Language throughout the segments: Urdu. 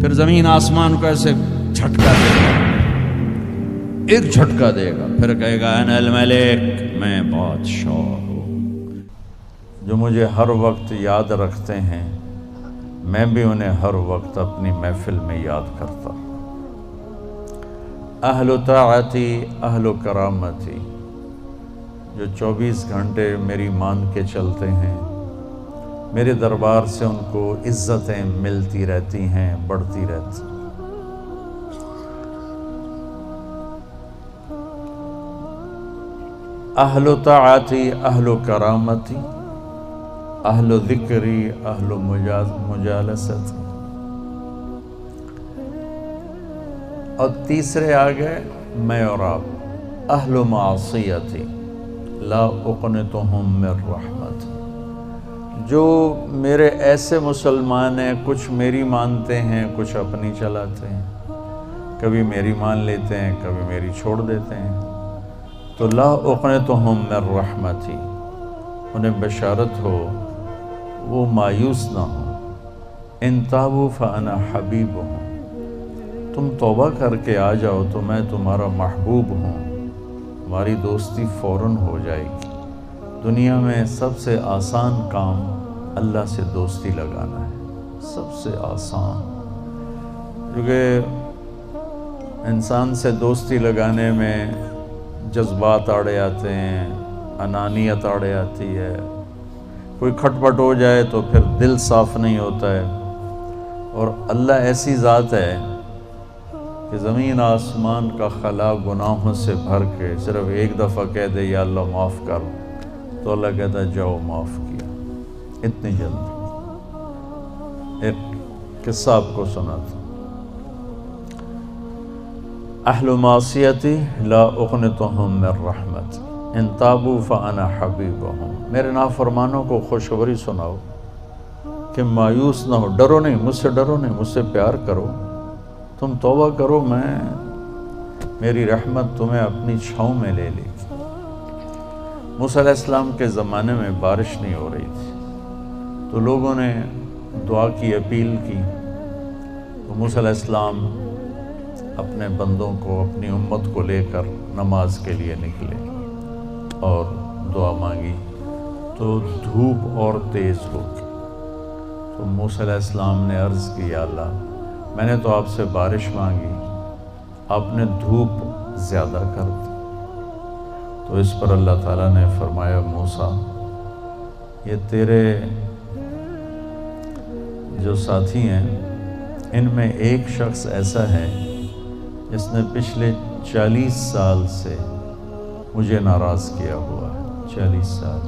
پھر زمین آسمان کو ایسے جھٹکا دے گا، ایک جھٹکا دے گا، پھر کہے گا انا الملک، میں بادشاہ ہوں۔ جو مجھے ہر وقت یاد رکھتے ہیں میں بھی انہیں ہر وقت اپنی محفل میں یاد کرتا ہوں۔ اہل طاعتی اہل کرامتی، جو 24 گھنٹے میری مان کے چلتے ہیں، میرے دربار سے ان کو عزتیں ملتی رہتی ہیں، بڑھتی رہتی ہیں۔ اہل طاعتی اہل کرامتی اہل ذکری اہل مجالست، اور تیسرے آگئے میں اور آپ، اہل معصیتی لا اقنتهم من رحمت، جو میرے ایسے مسلمان ہیں، کچھ میری مانتے ہیں کچھ اپنی چلاتے ہیں، کبھی میری مان لیتے ہیں کبھی میری چھوڑ دیتے ہیں، تو لا اقنتهم من رحمتی، انہیں بشارت ہو وہ مایوس نہ ہوں، ان تابوا فانا حبیبہم، تم توبہ کر کے آ جاؤ تو میں تمہارا محبوب ہوں، ہماری دوستی فوراً ہو جائے گی۔ دنیا میں سب سے آسان کام اللہ سے دوستی لگانا ہے، سب سے آسان، کیونکہ انسان سے دوستی لگانے میں جذبات آڑے آتے ہیں، انانیت آڑے آتی ہے، کوئی کھٹ پٹ ہو جائے تو پھر دل صاف نہیں ہوتا ہے، اور اللہ ایسی ذات ہے کہ زمین آسمان کا خلا گناہوں سے بھر کے صرف ایک دفعہ کہہ دے یا اللہ معاف کر، تو اللہ کہتا ہے جاؤ معاف کیا، اتنی جلدی۔ ایک قصہ آپ کو سناتا ہوں۔ اہل معصیتی لا اقنتهم من رحمت ان تابوا فانا حبیبہم، میرے نافرمانوں کو خوشخبری سناؤ کہ مایوس نہ ہو، ڈرو نہیں، مجھ سے ڈرو نہیں، مجھ سے پیار کرو، تم توبہ کرو، میری رحمت تمہیں اپنی چھاؤں میں لے لے گی۔ موسیٰ علیہ السلام کے زمانے میں بارش نہیں ہو رہی تھی، تو لوگوں نے دعا کی، اپیل کی، تو موسیٰ علیہ السلام اپنے بندوں کو، اپنی امت کو لے کر نماز کے لیے نکلے اور دعا مانگی، تو دھوپ اور تیز ہو گئی۔ تو موسیٰ علیہ السلام نے عرض کی یا اللہ، میں نے تو آپ سے بارش مانگی، آپ نے دھوپ زیادہ کر دی۔ تو اس پر اللہ تعالیٰ نے فرمایا موسیٰ، یہ تیرے جو ساتھی ہیں ان میں ایک شخص ایسا ہے جس نے پچھلے 40 سال سے مجھے ناراض کیا ہوا ہے، 40 سال،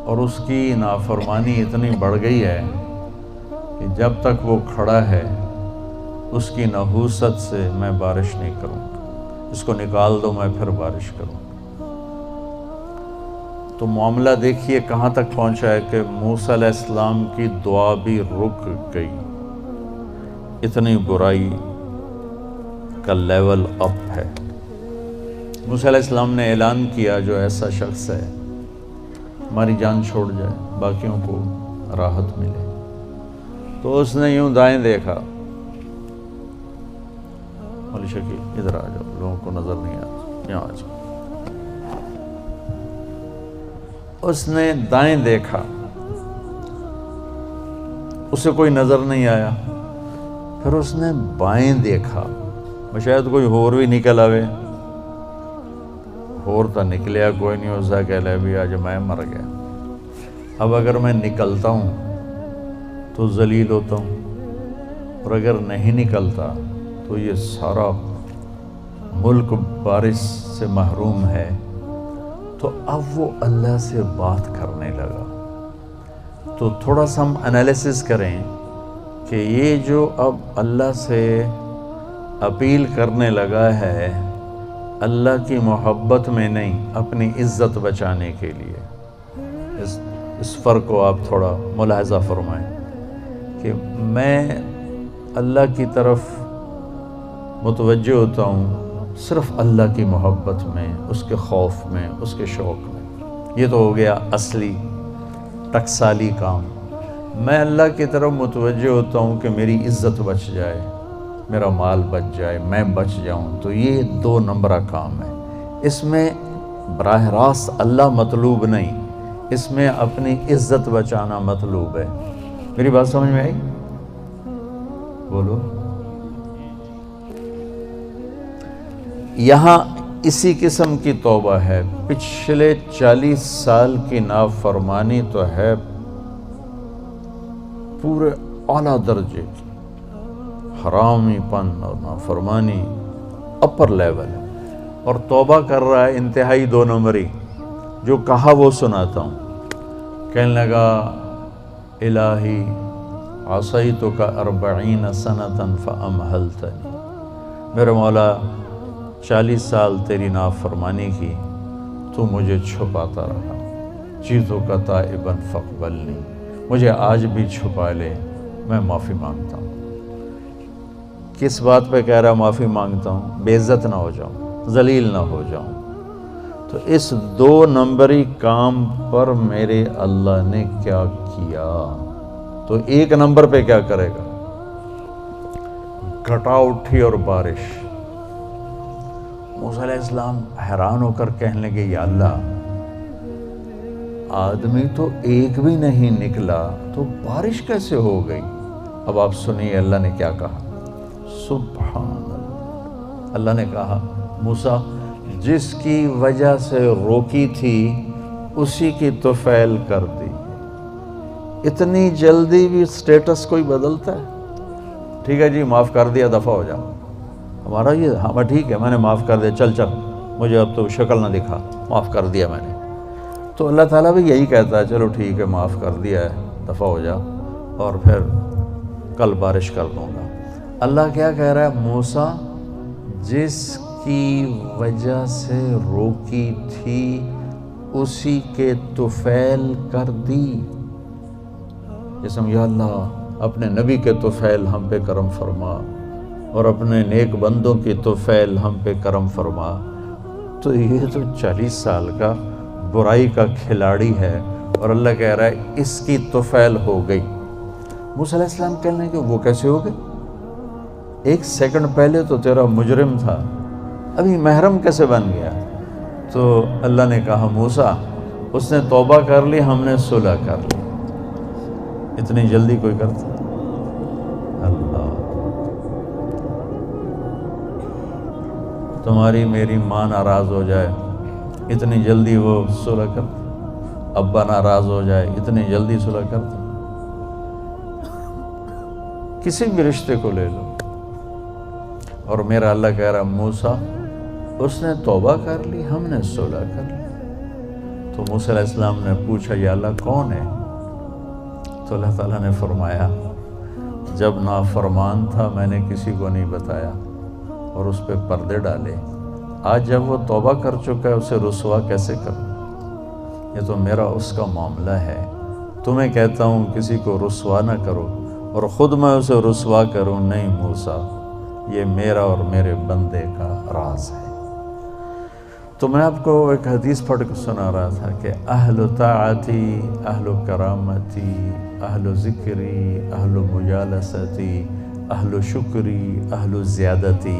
اور اس کی نافرمانی اتنی بڑھ گئی ہے کہ جب تک وہ کھڑا ہے اس کی نحوست سے میں بارش نہیں کروں گا، اس کو نکال دو میں پھر بارش کروں گا۔ تو معاملہ دیکھیے کہاں تک پہنچا ہے کہ موسیٰ علیہ السلام کی دعا بھی رک گئی، اتنی برائی کا لیول اپ ہے۔ موسیٰ علیہ السلام نے اعلان کیا جو ایسا شخص ہے ہماری جان چھوڑ جائے، باقیوں کو راحت ملے۔ تو اس نے یوں دائیں دیکھا، مولی شکیل ادھر آ جاؤ، لوگوں کو نظر نہیں آتا، یہاں آ جاؤ۔ اس نے دائیں دیکھا، اسے کوئی نظر نہیں آیا، پھر اس نے بائیں دیکھا، شاید کوئی ہور بھی نکل آوے، ہور تو نکلیا کوئی نہیں، اسے کہہ لے بھی آج میں مر گیا، اب اگر میں نکلتا ہوں تو ذلیل ہوتا ہوں، اور اگر نہیں نکلتا تو یہ سارا ملک بارش سے محروم ہے۔ تو اب وہ اللہ سے بات کرنے لگا۔ تو تھوڑا سا ہم انالیسس کریں کہ یہ جو اب اللہ سے اپیل کرنے لگا ہے، اللہ کی محبت میں نہیں، اپنی عزت بچانے کے لیے، اس فرق کو آپ تھوڑا ملاحظہ فرمائیں کہ میں اللہ کی طرف متوجہ ہوتا ہوں صرف اللہ کی محبت میں، اس کے خوف میں، اس کے شوق میں۔ یہ تو ہو گیا اصلی ٹکسالی کام۔ میں اللہ کی طرف متوجہ ہوتا ہوں کہ میری عزت بچ جائے، میرا مال بچ جائے، میں بچ جاؤں، تو یہ 2 نمبرہ کام ہے۔ اس میں براہ راست اللہ مطلوب نہیں، اس میں اپنی عزت بچانا مطلوب ہے۔ میری بات سمجھ میں آئی؟ بولو۔ یہاں اسی قسم کی توبہ ہے۔ پچھلے 40 سال کی نافرمانی تو ہے پورے اعلیٰ درجے کی، حرامی پن اور نافرمانی اپر لیول ہے، اور توبہ کر رہا ہے انتہائی 2 نمبری۔ جو کہا وہ سناتا ہوں۔ کہنے لگا الہی عصیتک 40 سنة فامہلتنی، میرے مولا 40 سال تیری نافرمانی کی، تو مجھے چھپاتا رہا، جئتک تائبا فاقبلنی، مجھے آج بھی چھپا لے، میں معافی مانگتا ہوں۔ کس بات پہ کہہ رہا معافی مانگتا ہوں؟ بے عزت نہ ہو جاؤں، ذلیل نہ ہو جاؤں۔ تو اس 2 نمبری کام پر میرے اللہ نے کیا کیا؟ تو 1 نمبر پہ کیا کرے گا؟ گھٹا اٹھی اور بارش۔ موسیٰ علیہ السلام حیران ہو کر کہنے لگے یا اللہ، آدمی تو ایک بھی نہیں نکلا تو بارش کیسے ہو گئی؟ اب آپ سنیے اللہ نے کیا کہا۔ سبحان اللہ، اللہ نے کہا موسیٰ جس کی وجہ سے روکی تھی اسی کی طفیل کر دی۔ اتنی جلدی بھی سٹیٹس کوئی بدلتا ہے؟ ٹھیک ہے جی معاف کر دیا، دفع ہو جاؤ۔ ہمارا یہ ہاں ٹھیک ہے، میں نے معاف کر دیا، چل مجھے اب تو شکل نہ دکھا، معاف کر دیا میں نے۔ تو اللہ تعالیٰ بھی یہی کہتا ہے چلو ٹھیک ہے معاف کر دیا ہے، دفع ہو جا، اور پھر کل بارش کر دوں گا۔ اللہ کیا کہہ رہا ہے؟ موسیٰ جس کی وجہ سے روکی تھی اسی کے طفیل کر دی۔ جسم یا اللہ اپنے نبی کے طفیل ہم پہ کرم فرما، اور اپنے نیک بندوں کی طفیل ہم پہ کرم فرما۔ تو یہ تو 40 سال کا برائی کا کھلاڑی ہے، اور اللہ کہہ رہا ہے اس کی طفیل ہو گئی۔ موسیٰ علیہ السلام کہنے لگے وہ کیسے ہو گئی؟ 1 سیکنڈ پہلے تو تیرا مجرم تھا، ابھی محرم کیسے بن گیا؟ تو اللہ نے کہا موسیٰ اس نے توبہ کر لی، ہم نے صلح کر لی۔ اتنی جلدی کوئی کرتا؟ اللہ، تمہاری میری ماں ناراض ہو جائے اتنی جلدی وہ صلح کرتا؟ ابا ناراض ہو جائے اتنی جلدی صلح کرتا؟ کسی بھی رشتے کو لے لو، اور میرا اللہ کہہ رہا موسیٰ اس نے توبہ کر لی، ہم نے صلح کر لی۔ تو موسیٰ علیہ السلام نے پوچھا یا اللہ کون ہے؟ تو اللہ تعالیٰ نے فرمایا جب نافرمان تھا میں نے کسی کو نہیں بتایا اور اس پہ پردے ڈالے، آج جب وہ توبہ کر چکا ہے اسے رسوا کیسے کروں؟ یہ تو میرا اس کا معاملہ ہے۔ تمہیں کہتا ہوں کسی کو رسوا نہ کرو اور خود میں اسے رسوا کروں؟ نہیں موسیٰ، یہ میرا اور میرے بندے کا راز ہے۔ تو میں آپ کو ایک حدیث پڑھ کے سنا رہا تھا کہ اہل طاعتی، اہل کرامتی، اہل ذکری، اہل مجالستی، اہل شکری، اہل زیادتی،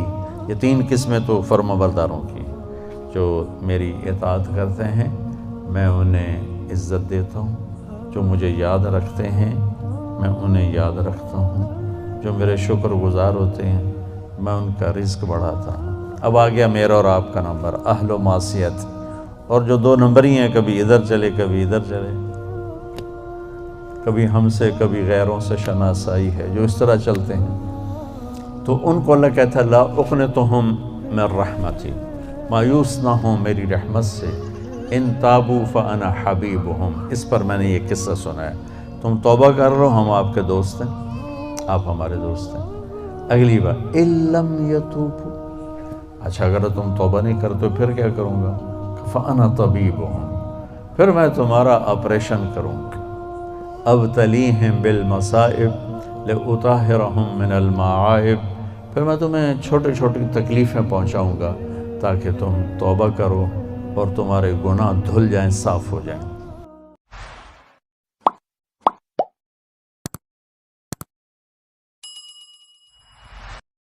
یہ 3 قسمیں تو فرما برداروں کی جو میری اطاعت کرتے ہیں میں انہیں عزت دیتا ہوں، جو مجھے یاد رکھتے ہیں میں انہیں یاد رکھتا ہوں، جو میرے شکر گزار ہوتے ہیں میں ان کا رزق بڑھاتا ہوں۔ اب آ گیا میرا اور آپ کا نمبر، اہل و معصیت، اور جو 2 نمبر ہی ہیں، کبھی ادھر چلے کبھی ادھر چلے، کبھی ہم سے کبھی غیروں سے شناسائی ہے، جو اس طرح چلتے ہیں، تو ان کو اللہ کہتا ہے لا اقنطہم من رحمتی، مایوس نہ ہوں میری رحمت سے، ان تابوا فانا حبیبہم۔ اس پر میں نے یہ قصہ سنا ہے، تم توبہ کر رہو ہم آپ کے دوست ہیں، آپ ہمارے دوست ہیں۔ اگلی بار ان لم یتوبوا، اچھا اگر تم توبہ نہیں کرتے پھر کیا کروں گا؟ فانا طبیبہم، پھر میں تمہارا آپریشن کروں گا۔ ابتلیہم بالمصائب لأطہرہم من المعائب، پھر میں تمہیں چھوٹی چھوٹی تکلیفیں پہنچاؤں گا تاکہ تم توبہ کرو اور تمہارے گناہ دھل جائیں، صاف ہو جائیں۔